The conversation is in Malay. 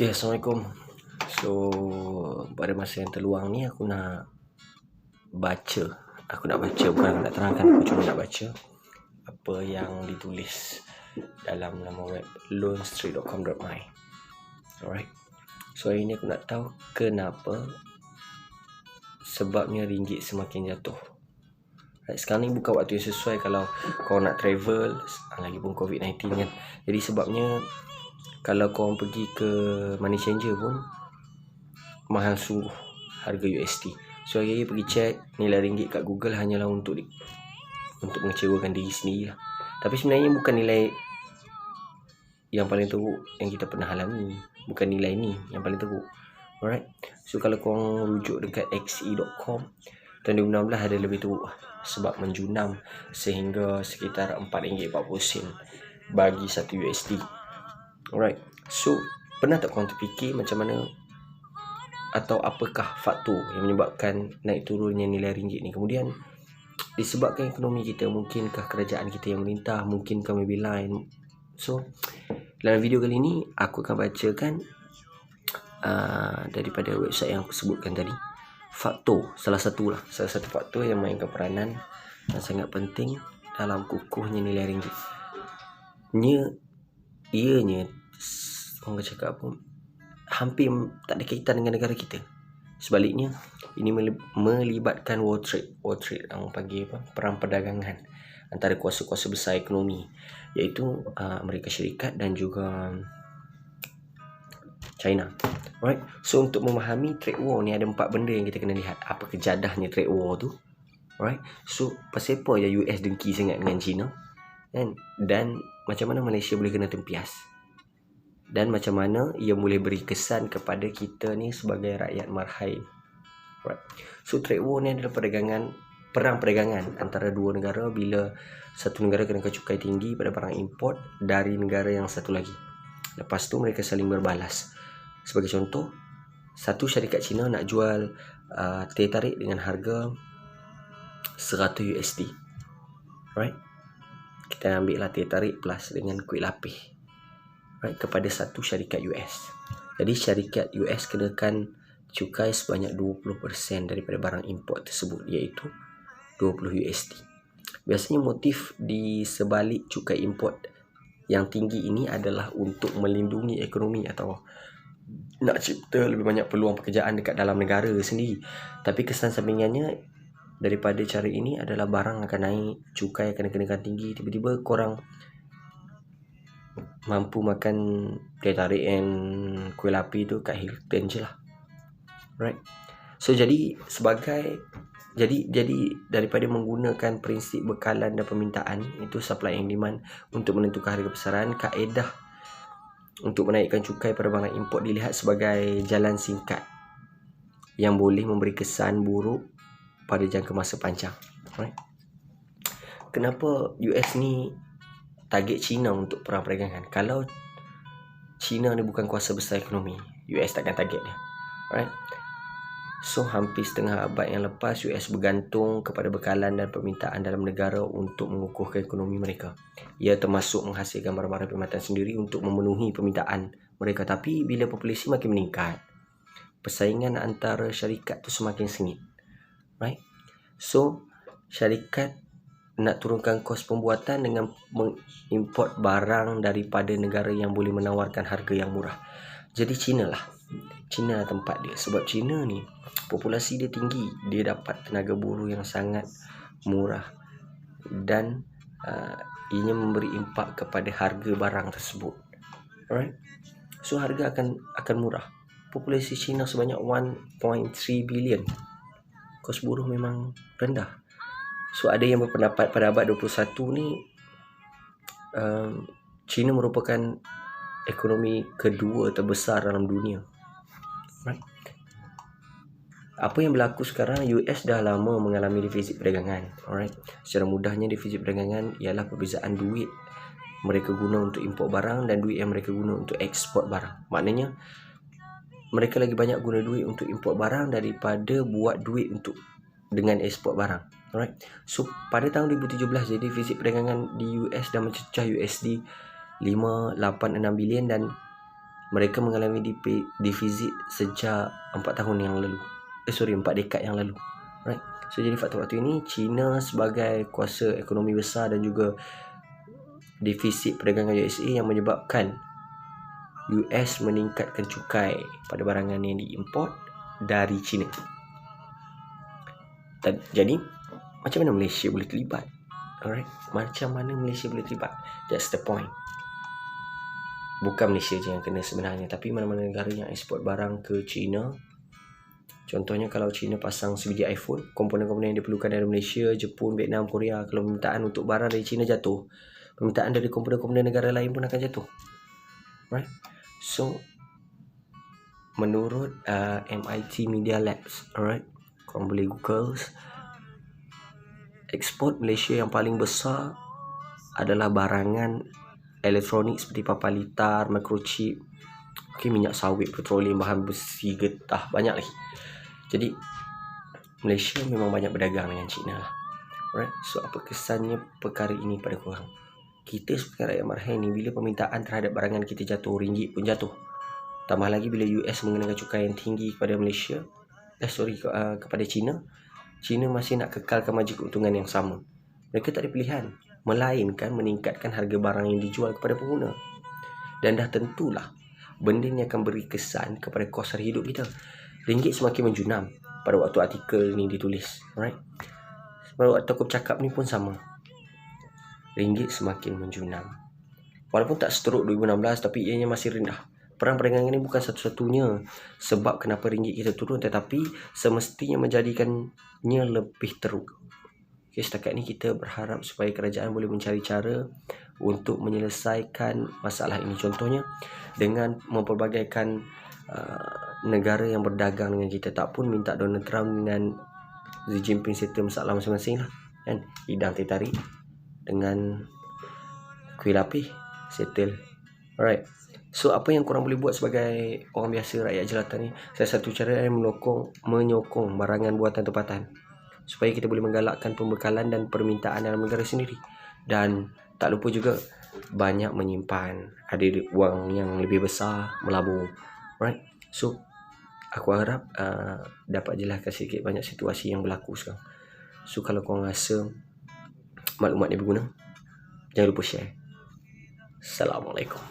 Okay, Assalamualaikum. So, pada masa yang terluang ni aku nak baca. Bukan aku nak terangkan, aku cuma nak baca apa yang ditulis dalam nama web loanstreet.com.my. Alright. So, hari ni aku nak tahu kenapa sebabnya ringgit semakin jatuh. Right, sekarang ni bukan waktu yang sesuai kalau kau nak travel, lagipun COVID-19 kan. Jadi sebabnya kalau korang pergi ke money changer pun mahal sungguh harga USD. So hari-hari pergi check nilai ringgit kat Google hanyalah untuk mengecewakan diri sendiri lah. Tapi sebenarnya bukan nilai yang paling teruk yang kita pernah alami. Bukan nilai ni yang paling teruk. Alright. So kalau korang rujuk dekat xe.com, tahun 2016 ada lebih teruk lah. Sebab menjunam sehingga sekitar RM4.40 bagi 1 USD. Alright. So pernah tak korang terfikir macam mana atau apakah faktor yang menyebabkan naik turunnya nilai ringgit ni? Kemudian disebabkan ekonomi kita, mungkinkah kerajaan kita yang merintah, mungkinkah maybe lain. So dalam video kali ni aku akan bacakan daripada website yang aku sebutkan tadi, faktor, salah satu faktor yang mainkan peranan yang sangat penting dalam kukuhnya nilai ringgit. Ianya orang cakap apa, hampir tak ada kaitan dengan negara kita. Sebaliknya, ini melibatkan world trade orang panggil apa, perang perdagangan antara kuasa-kuasa besar ekonomi, iaitu Amerika Syarikat dan juga China. Alright. So untuk memahami trade war ni ada 4 benda yang kita kena lihat. Apa kejadahnya trade war tu? Alright. So pasal apa je US dengki sangat dengan China? Dan macam mana Malaysia boleh kena tempias? Dan macam mana ia boleh beri kesan kepada kita ni sebagai rakyat marhain. Right. So trade war ni adalah perang perdagangan antara dua negara bila satu negara kenakan cukai tinggi pada barang import dari negara yang satu lagi. Lepas tu mereka saling berbalas. Sebagai contoh, satu syarikat Cina nak jual teh tarik dengan harga 100 USD. Right. Kita ambil lah teh tarik plus dengan kuih lapis. Right, kepada satu syarikat US. Jadi syarikat US kenakan cukai sebanyak 20% daripada barang import tersebut, iaitu 20 USD. Biasanya motif di sebalik cukai import yang tinggi ini adalah untuk melindungi ekonomi atau nak cipta lebih banyak peluang pekerjaan dekat dalam negara sendiri. Tapi kesan sampingannya daripada cara ini adalah barang akan naik, cukai akan kenakan tinggi, tiba-tiba korang mampu makan teh tarik and kuih lapis tu kat Hilton je lah. Right. So jadi daripada menggunakan prinsip bekalan dan permintaan, itu supply and demand, untuk menentukan harga pasaran, kaedah untuk menaikkan cukai pada barang import dilihat sebagai jalan singkat yang boleh memberi kesan buruk pada jangka masa panjang. Right. Kenapa US ni target China untuk perang perdagangan? Kalau China ni bukan kuasa besar ekonomi, US takkan target dia. Right? So hampir setengah abad yang lepas, US bergantung kepada bekalan dan permintaan dalam negara untuk mengukuhkan ekonomi mereka. Ia termasuk menghasilkan barang-barang perkhidmatan sendiri untuk memenuhi permintaan mereka. Tapi bila populasi makin meningkat, persaingan antara syarikat tu semakin sengit. Right? So syarikat nak turunkan kos pembuatan dengan mengimport barang daripada negara yang boleh menawarkan harga yang murah. Jadi China tempat dia. Sebab China ni populasi dia tinggi, dia dapat tenaga buruh yang sangat murah, dan ianya memberi impak kepada harga barang tersebut. Alright. So harga akan murah. Populasi China sebanyak 1.3 billion. Kos buruh memang rendah. So ada yang berpendapat pada abad 21 ni China merupakan ekonomi kedua terbesar dalam dunia. Right? Apa yang berlaku sekarang, US dah lama mengalami defisit perdagangan. Alright. Secara mudahnya, defisit perdagangan ialah perbezaan duit mereka guna untuk import barang dan duit yang mereka guna untuk ekspor barang. Maknanya mereka lagi banyak guna duit untuk import barang daripada buat duit dengan ekspor barang. Alright. So pada tahun 2017, jadi defisit perdagangan di US dah mencecah USD 586 bilion, dan Mereka mengalami defisit sejak 4 tahun yang lalu. 4 dekad yang lalu. Right. So jadi faktor-faktor ini, China sebagai kuasa ekonomi besar dan juga defisit perdagangan USA yang menyebabkan US meningkatkan cukai pada barangan yang diimport dari China. Jadi macam mana Malaysia boleh terlibat? Alright, macam mana Malaysia boleh terlibat? That's the point. Bukan Malaysia je yang kena sebenarnya, tapi mana-mana negara yang ekspor barang ke China. Contohnya kalau China pasang sebiji iPhone, komponen-komponen yang diperlukan dari Malaysia, Jepun, Vietnam, Korea, kalau permintaan untuk barang dari China jatuh, permintaan dari komponen-komponen negara lain pun akan jatuh. Right? So menurut MIT Media Labs, alright, korang boleh Google, ekspor Malaysia yang paling besar adalah barangan elektronik seperti papan litar, microchip, minyak sawit, petroleum, bahan besi, getah, banyak lagi. Jadi Malaysia memang banyak berdagang dengan China lah. Alright, so apa kesannya perkara ini pada korang? Kita sebagai rakyat marhai ni, bila permintaan terhadap barangan kita jatuh, ringgit pun jatuh. Tambah lagi bila US mengenakan cukai yang tinggi kepada Malaysia, kepada China, China masih nak kekalkan margin keuntungan yang sama. Mereka tak ada pilihan melainkan meningkatkan harga barang yang dijual kepada pengguna. Dan dah tentulah benda ni akan beri kesan kepada kos sara hidup kita. Ringgit semakin menjunam pada waktu artikel ni ditulis, right? Pada waktu aku bercakap ni pun sama. Ringgit semakin menjunam. Walaupun tak seteruk 2016, tapi ianya masih rendah. Perang perdagangan ini bukan satu-satunya sebab kenapa ringgit kita turun, tetapi semestinya menjadikannya lebih teruk. Okay, setakat ni kita berharap supaya kerajaan boleh mencari cara untuk menyelesaikan masalah ini. Contohnya dengan mempelbagaikan negara yang berdagang dengan kita. Tak pun minta Donald Trump dengan Xi Jinping settle masalah masing-masing lah, kan? Hidang teh tarik dengan kuih lapis settle. Alright. So apa yang korang boleh buat sebagai orang biasa, rakyat jelata ni? Salah satu cara adalah menyokong barangan buatan tempatan, supaya kita boleh menggalakkan pembekalan dan permintaan dalam negara sendiri. Dan tak lupa juga banyak menyimpan, ada wang yang lebih besar, melabur. Right? So aku harap dapat jelaskan sikit banyak situasi yang berlaku sekarang. So kalau korang rasa maklumat ni berguna, jangan lupa share. Assalamualaikum.